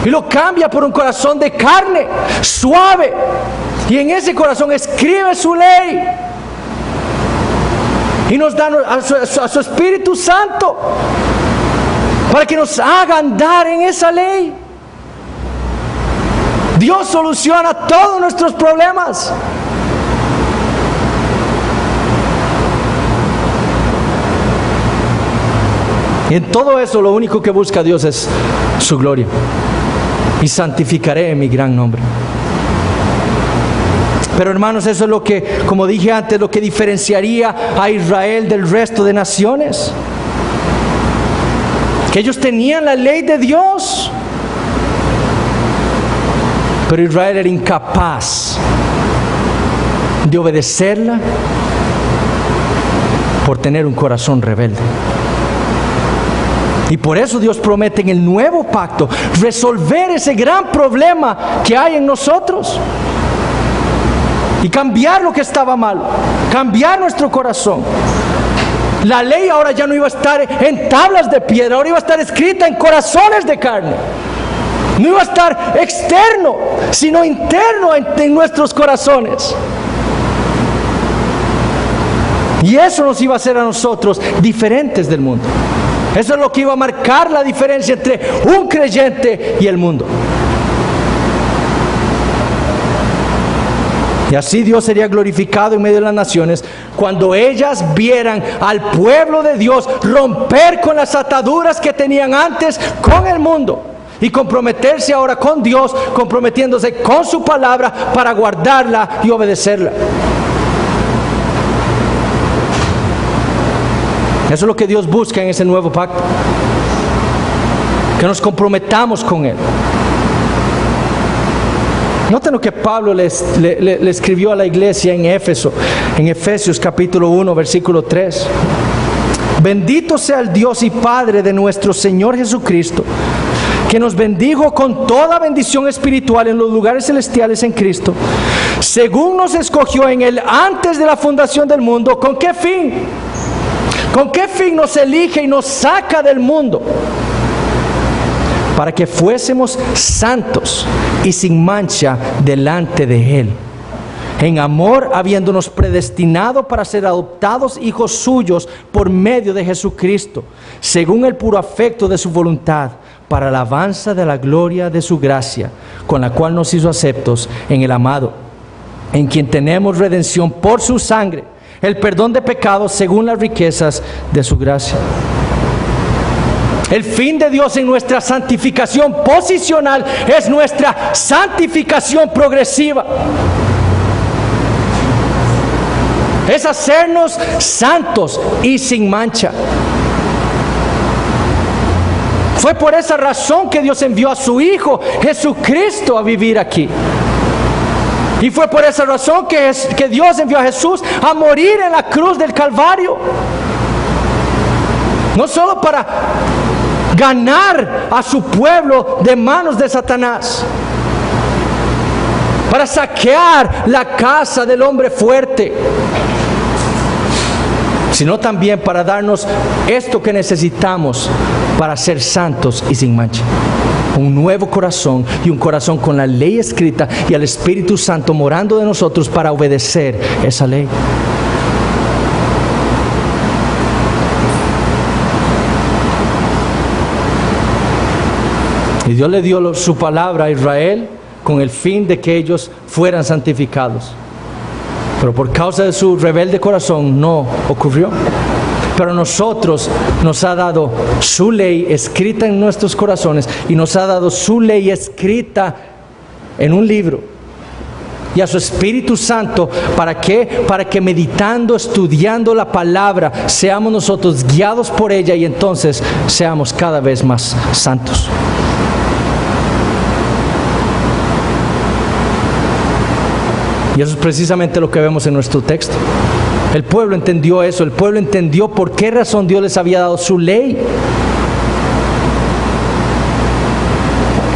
y lo cambia por un corazón de carne, suave, y en ese corazón escribe su ley y nos da a su Espíritu Santo para que nos haga andar en esa ley. Dios soluciona todos nuestros problemas. Y Y en todo eso lo único que busca Dios es su gloria. Y santificaré mi gran nombre. Pero hermanos, eso es lo que, como dije antes, lo que diferenciaría a Israel del resto de naciones. Que ellos tenían la ley de Dios, pero Israel era incapaz de obedecerla por tener un corazón rebelde. Y por eso Dios promete en el nuevo pacto resolver ese gran problema que hay en nosotros y cambiar lo que estaba mal, cambiar nuestro corazón. La ley ahora ya no iba a estar en tablas de piedra, ahora iba a estar escrita en corazones de carne. No iba a estar externo, sino interno en nuestros corazones. Y eso nos iba a hacer a nosotros diferentes del mundo. Eso es lo que iba a marcar la diferencia entre un creyente y el mundo. Y así Dios sería glorificado en medio de las naciones cuando ellas vieran al pueblo de Dios romper con las ataduras que tenían antes con el mundo y comprometerse ahora con Dios, comprometiéndose con su palabra para guardarla y obedecerla. Eso es lo que Dios busca en ese nuevo pacto, que nos comprometamos con Él. Noten lo que Pablo le escribió a la iglesia en Éfeso, en Efesios capítulo 1, versículo 3. Bendito sea el Dios y Padre de nuestro Señor Jesucristo, que nos bendijo con toda bendición espiritual en los lugares celestiales en Cristo, según nos escogió en Él antes de la fundación del mundo. ¿Con qué fin? ¿Con qué fin nos elige y nos saca del mundo? Para que fuésemos santos y sin mancha delante de Él, en amor habiéndonos predestinado para ser adoptados hijos suyos por medio de Jesucristo, según el puro afecto de su voluntad, para la alabanza de la gloria de su gracia, con la cual nos hizo aceptos en el amado, en quien tenemos redención por su sangre, el perdón de pecados según las riquezas de su gracia. El fin de Dios en nuestra santificación posicional es nuestra santificación progresiva. Es hacernos santos y sin mancha. Fue por esa razón que Dios envió a su Hijo Jesucristo a vivir aquí. Y fue por esa razón que Dios envió a Jesús a morir en la cruz del Calvario. No solo para ganar a su pueblo de manos de Satanás, para saquear la casa del hombre fuerte, sino también para darnos esto que necesitamos para ser santos y sin mancha. Un nuevo corazón y un corazón con la ley escrita y al Espíritu Santo morando de nosotros para obedecer esa ley. Y Dios le dio su palabra a Israel con el fin de que ellos fueran santificados. Pero por causa de su rebelde corazón no ocurrió. Pero a nosotros nos ha dado su ley escrita en nuestros corazones y nos ha dado su ley escrita en un libro. Y a su Espíritu Santo, ¿para qué? Para que meditando, estudiando la palabra, seamos nosotros guiados por ella y entonces seamos cada vez más santos. Y eso es precisamente lo que vemos en nuestro texto. El pueblo entendió eso, el pueblo entendió por qué razón Dios les había dado su ley.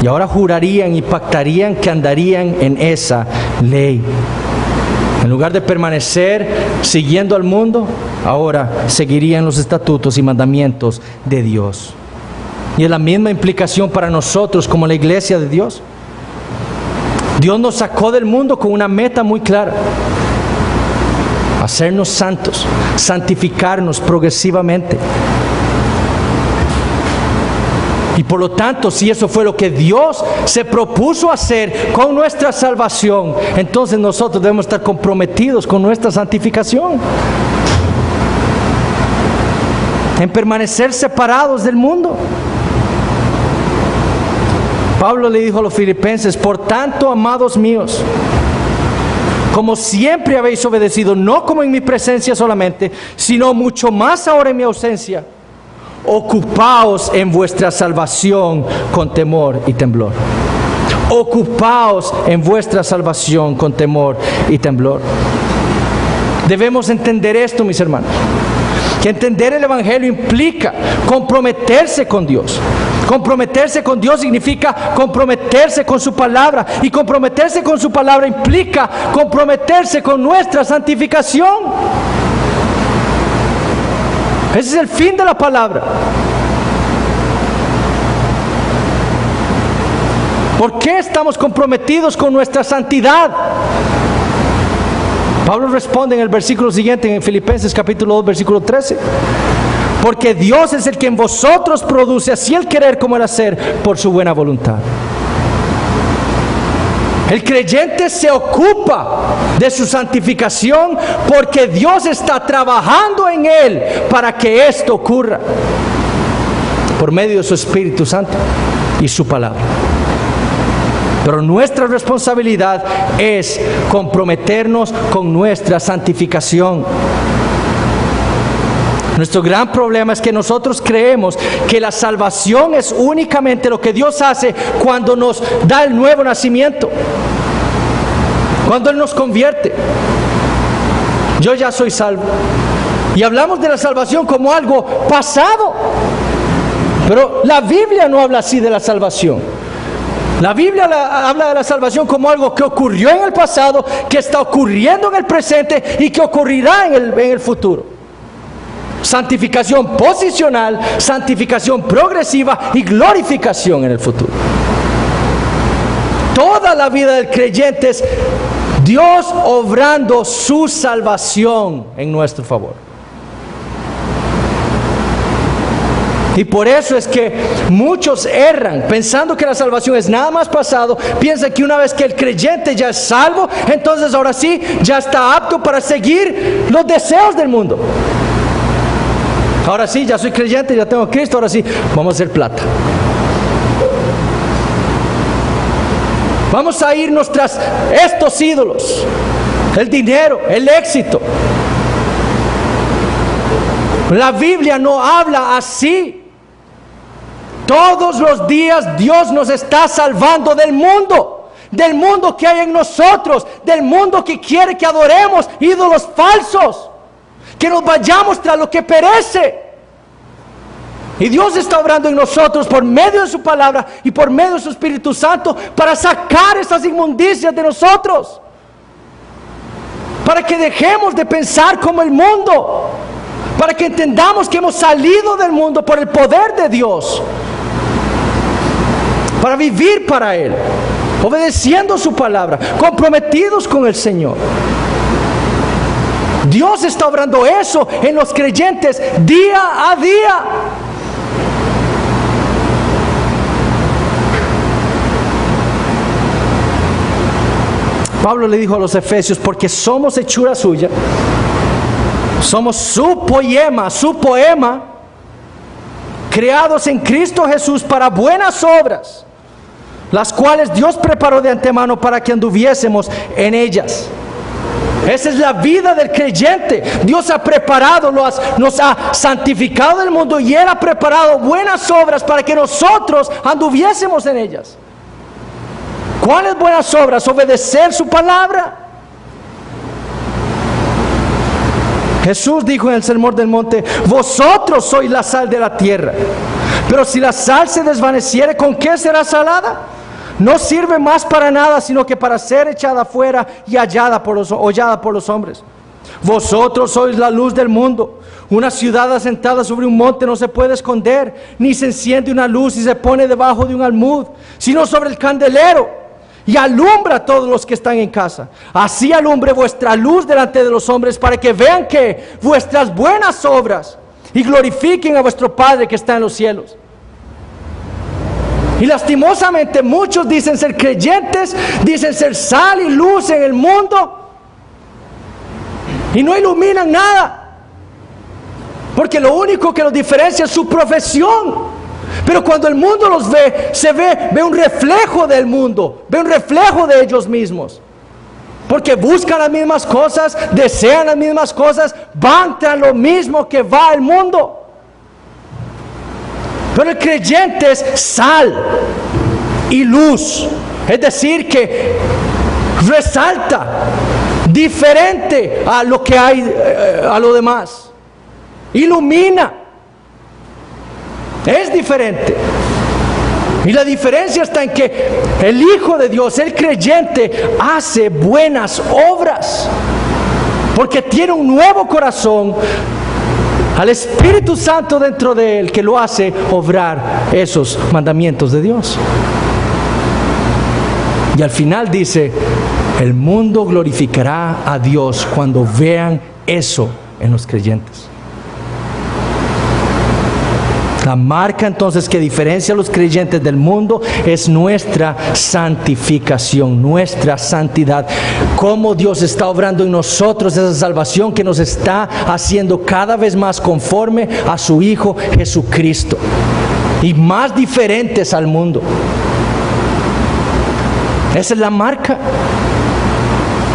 Y ahora jurarían y pactarían que andarían en esa ley. En lugar de permanecer siguiendo al mundo, ahora seguirían los estatutos y mandamientos de Dios. Y es la misma implicación para nosotros como la iglesia de Dios. Dios nos sacó del mundo con una meta muy clara: hacernos santos, santificarnos progresivamente. Y por lo tanto, si eso fue lo que Dios se propuso hacer con nuestra salvación, entonces nosotros debemos estar comprometidos con nuestra santificación. en permanecer separados del mundo. Pablo le dijo a los filipenses: por tanto, amados míos, como siempre habéis obedecido, no como en mi presencia solamente, sino mucho más ahora en mi ausencia, ocupaos en vuestra salvación con temor y temblor. Ocupaos en vuestra salvación con temor y temblor. Debemos entender esto, mis hermanos, que entender el Evangelio implica comprometerse con Dios. Comprometerse con Dios significa comprometerse con su palabra, y comprometerse con su palabra implica comprometerse con nuestra santificación. Ese es el fin de la palabra. ¿Por qué estamos comprometidos con nuestra santidad? Pablo responde en el versículo siguiente, en Filipenses capítulo 2, versículo 13. Porque Dios es el que en vosotros produce así el querer como el hacer por su buena voluntad. El creyente se ocupa de su santificación porque Dios está trabajando en él para que esto ocurra por medio de su Espíritu Santo y su palabra. Pero nuestra responsabilidad es comprometernos con nuestra santificación. Nuestro gran problema es que nosotros creemos que la salvación es únicamente lo que Dios hace cuando nos da el nuevo nacimiento, cuando Él nos convierte. Yo ya soy salvo. Y hablamos de la salvación como algo pasado. Pero la Biblia no habla así de la salvación. La Biblia habla de la salvación como algo que ocurrió en el pasado, que está ocurriendo en el presente y que ocurrirá en el futuro. Santificación posicional, santificación progresiva y glorificación en el futuro. Toda la vida del creyente es Dios obrando su salvación en nuestro favor. Y por eso es que muchos erran pensando que la salvación es nada más pasado. Piensan que una vez que el creyente ya es salvo, entonces ahora sí ya está apto para seguir los deseos del mundo. Ahora sí, ya soy creyente, ya tengo a Cristo, ahora sí, vamos a hacer plata. Vamos a irnos tras estos ídolos, el dinero, el éxito. La Biblia no habla así. Todos los días Dios nos está salvando del mundo que hay en nosotros, del mundo que quiere que adoremos ídolos falsos, que nos vayamos tras lo que perece. Y Dios está obrando en nosotros por medio de su palabra y por medio de su Espíritu Santo para sacar esas inmundicias de nosotros, para que dejemos de pensar como el mundo, para que entendamos que hemos salido del mundo por el poder de Dios, para vivir para Él, obedeciendo su palabra, comprometidos con el Señor. Dios está obrando eso en los creyentes día a día. Pablo le dijo a los efesios: porque somos hechura suya, somos su poema, creados en Cristo Jesús para buenas obras, las cuales Dios preparó de antemano para que anduviésemos en ellas. Esa es la vida del creyente. Dios ha preparado, nos ha santificado del mundo, y Él ha preparado buenas obras para que nosotros anduviésemos en ellas. ¿Cuáles buenas obras? Obedecer su palabra. Jesús dijo en el Sermón del Monte: vosotros sois la sal de la tierra, pero si la sal se desvaneciere, ¿con qué será salada? No sirve más para nada, sino que para ser echada fuera y hollada por los hombres. Vosotros sois la luz del mundo. Una ciudad asentada sobre un monte no se puede esconder, ni se enciende una luz y se pone debajo de un almud, sino sobre el candelero, y alumbra a todos los que están en casa. Así alumbre vuestra luz delante de los hombres, para que vean que vuestras buenas obras y glorifiquen a vuestro Padre que está en los cielos. Y lastimosamente muchos dicen ser creyentes, dicen ser sal y luz en el mundo, y no iluminan nada. porque lo único que los diferencia es su profesión. Pero cuando el mundo los ve, ve un reflejo del mundo, ve un reflejo de ellos mismos. Porque buscan las mismas cosas, desean las mismas cosas, van tras lo mismo que va el mundo. Pero el creyente es sal y luz, es decir, que resalta diferente a lo que hay, a lo demás, ilumina, es diferente. Y la diferencia está en que el Hijo de Dios, el creyente, hace buenas obras porque tiene un nuevo corazón, al Espíritu Santo dentro de él, que lo hace obrar esos mandamientos de Dios. Y al final dice: el mundo glorificará a Dios cuando vean eso en los creyentes. La marca entonces que diferencia a los creyentes del mundo es nuestra santificación, nuestra santidad. Cómo Dios está obrando en nosotros esa salvación que nos está haciendo cada vez más conforme a su Hijo Jesucristo y más diferentes al mundo. Esa es la marca.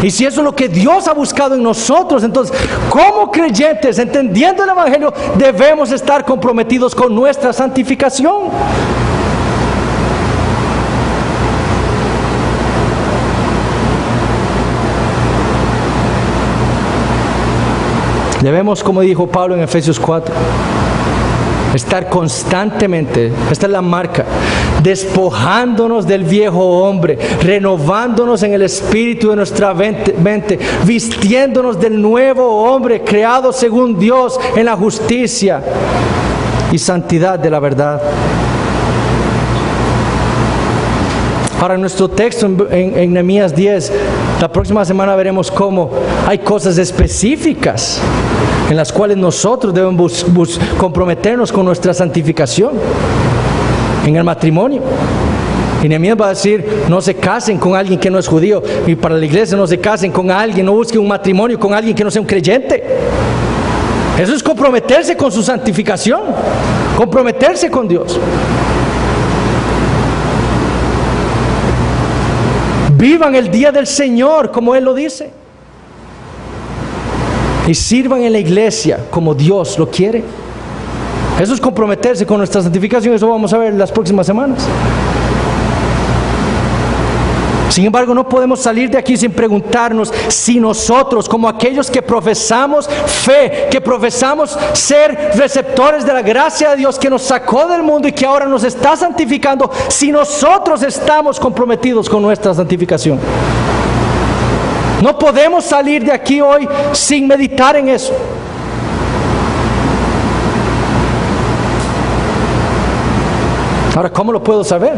Y si eso es lo que Dios ha buscado en nosotros, entonces, como creyentes, entendiendo el Evangelio, debemos estar comprometidos con nuestra santificación. Debemos, como dijo Pablo en Efesios 4, estar constantemente, esta es la marca, despojándonos del viejo hombre, renovándonos en el espíritu de nuestra mente, vistiéndonos del nuevo hombre creado según Dios en la justicia y santidad de la verdad. Ahora, en nuestro texto en Nehemías 10, la próxima semana veremos cómo hay cosas específicas en las cuales nosotros debemos comprometernos con nuestra santificación en el matrimonio. Y Nehemías va a decir: no se casen con alguien que no es judío. Y para la iglesia, no se casen con alguien, no busquen un matrimonio con alguien que no sea un creyente. Eso es comprometerse con su santificación, comprometerse con Dios. Vivan el día del Señor como Él lo dice. Y sirvan en la iglesia como Dios lo quiere. Eso es comprometerse con nuestra santificación. Eso vamos a ver en las próximas semanas. Sin embargo, no podemos salir de aquí sin preguntarnos si nosotros, como aquellos que profesamos fe, que profesamos ser receptores de la gracia de Dios que nos sacó del mundo y que ahora nos está santificando, si nosotros estamos comprometidos con nuestra santificación. No podemos salir de aquí hoy sin meditar en eso. Ahora, ¿cómo lo puedo saber?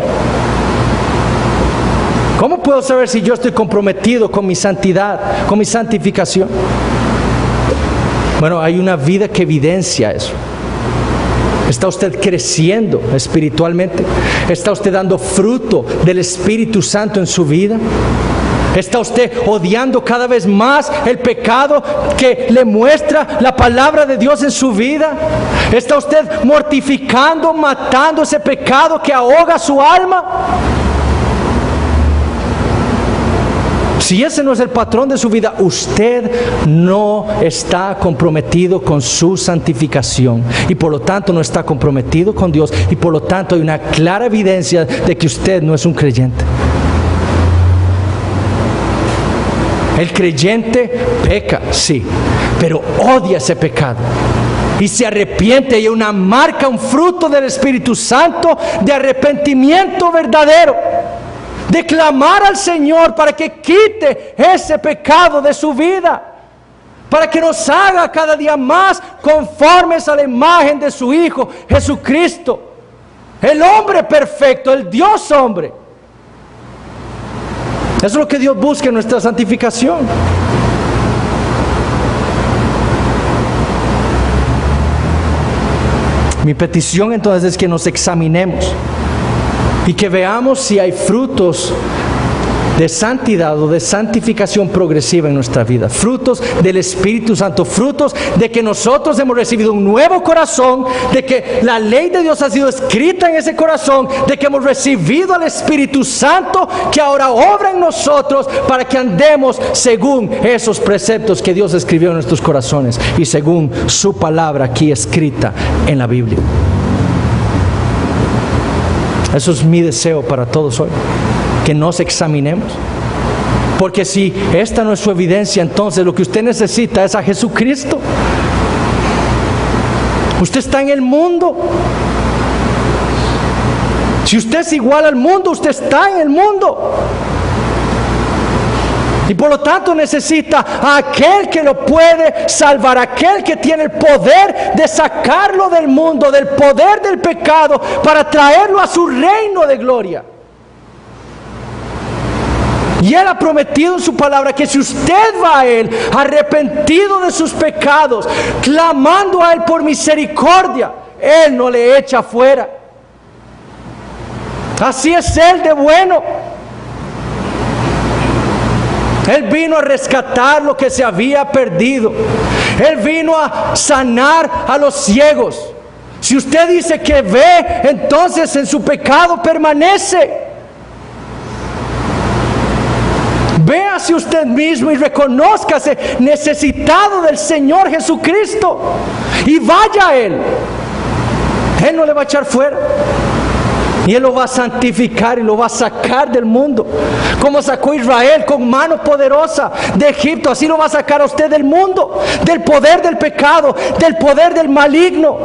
¿Cómo puedo saber si yo estoy comprometido con mi santidad, con mi santificación? Bueno, hay una vida que evidencia eso. ¿Está usted creciendo espiritualmente? ¿Está usted dando fruto del Espíritu Santo en su vida? ¿Está usted odiando cada vez más el pecado que le muestra la palabra de Dios en su vida? ¿Está usted mortificando, matando ese pecado que ahoga su alma? Si ese no es el patrón de su vida, usted no está comprometido con su santificación y por lo tanto no está comprometido con Dios, y por lo tanto hay una clara evidencia de que usted no es un creyente. El creyente peca, sí, pero odia ese pecado y se arrepiente, y hay una marca, un fruto del Espíritu Santo de arrepentimiento verdadero, de clamar al Señor para que quite ese pecado de su vida, para que nos haga cada día más conformes a la imagen de su Hijo Jesucristo, el hombre perfecto, el Dios hombre. Eso es lo que Dios busca en nuestra santificación. Mi petición entonces es que nos examinemos y que veamos si hay frutos de santidad o de santificación progresiva en nuestra vida. Frutos del Espíritu Santo, frutos de que nosotros hemos recibido un nuevo corazón, de que la ley de Dios ha sido escrita en ese corazón, de que hemos recibido al Espíritu Santo que ahora obra en nosotros para que andemos según esos preceptos que Dios escribió en nuestros corazones y según su palabra aquí escrita en la Biblia. Eso es mi deseo para todos hoy, que nos examinemos. Porque si esta no es su evidencia, entonces lo que usted necesita es a Jesucristo. Usted está en el mundo. Si usted es igual al mundo, usted está en el mundo. Y por lo tanto necesita a aquel que lo puede salvar, aquel que tiene el poder de sacarlo del mundo, del poder del pecado, para traerlo a su reino de gloria. Y Él ha prometido en su palabra que si usted va a Él, arrepentido de sus pecados, clamando a Él por misericordia, Él no le echa fuera. Así es Él de bueno. Él vino a rescatar lo que se había perdido. Él vino a sanar a los ciegos. Si usted dice que ve, entonces en su pecado permanece. Véase usted mismo y reconózcase necesitado del Señor Jesucristo. Y vaya a Él. Él no le va a echar fuera. Y Él lo va a santificar y lo va a sacar del mundo. Como sacó a Israel con mano poderosa de Egipto, así lo va a sacar a usted del mundo, del poder del pecado, del poder del maligno.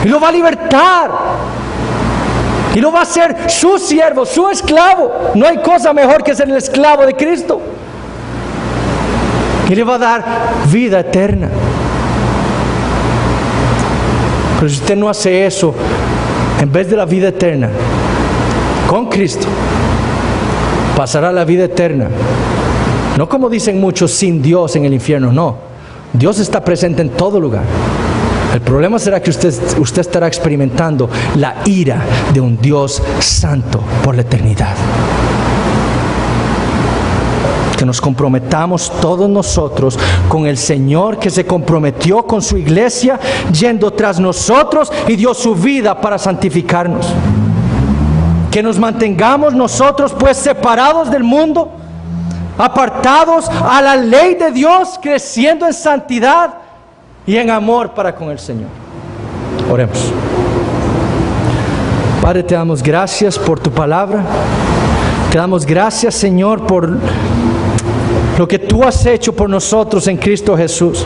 Y lo va a libertar. Y lo va a hacer su siervo, su esclavo. No hay cosa mejor que ser el esclavo de Cristo. Y le va a dar vida eterna. Pero si usted no hace eso, en vez de la vida eterna, con Cristo, pasará la vida eterna. No como dicen muchos, sin Dios en el infierno. No, Dios está presente en todo lugar. El problema será que usted estará experimentando la ira de un Dios santo por la eternidad. Que nos comprometamos todos nosotros con el Señor que se comprometió con su iglesia, yendo tras nosotros y dio su vida para santificarnos. Que nos mantengamos nosotros pues separados del mundo, apartados a la ley de Dios, creciendo en santidad y en amor para con el Señor. Oremos. Padre, te damos gracias por tu palabra. Te damos gracias, Señor, por lo que tú has hecho por nosotros en Cristo Jesús.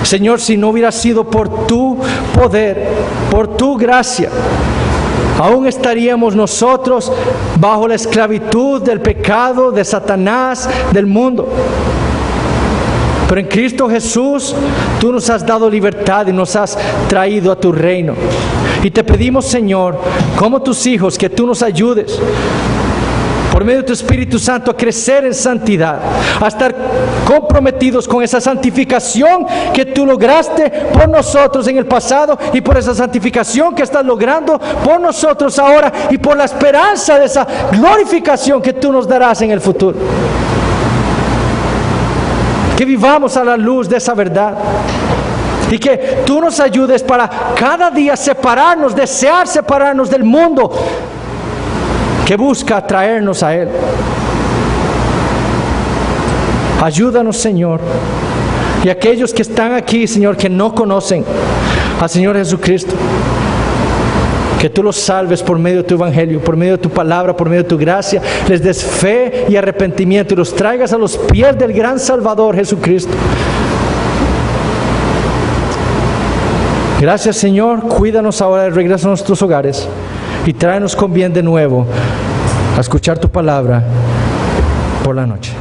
Señor, si no hubiera sido por tu poder, por tu gracia, aún estaríamos nosotros bajo la esclavitud del pecado, de Satanás, del mundo. Pero en Cristo Jesús, tú nos has dado libertad y nos has traído a tu reino. Y te pedimos, Señor, como tus hijos, que tú nos ayudes por medio de tu Espíritu Santo a crecer en santidad, a estar comprometidos con esa santificación que tú lograste por nosotros en el pasado, y por esa santificación que estás logrando por nosotros ahora, y por la esperanza de esa glorificación que tú nos darás en el futuro. Que vivamos a la luz de esa verdad. Y que tú nos ayudes para cada día separarnos, desear separarnos del mundo que busca atraernos a Él. Ayúdanos, Señor. Y aquellos que están aquí, Señor, que no conocen al Señor Jesucristo, que tú los salves por medio de tu evangelio, por medio de tu palabra, por medio de tu gracia, les des fe y arrepentimiento y los traigas a los pies del gran Salvador Jesucristo. Gracias, Señor. Cuídanos ahora de regreso a nuestros hogares y tráenos con bien de nuevo a escuchar tu palabra por la noche.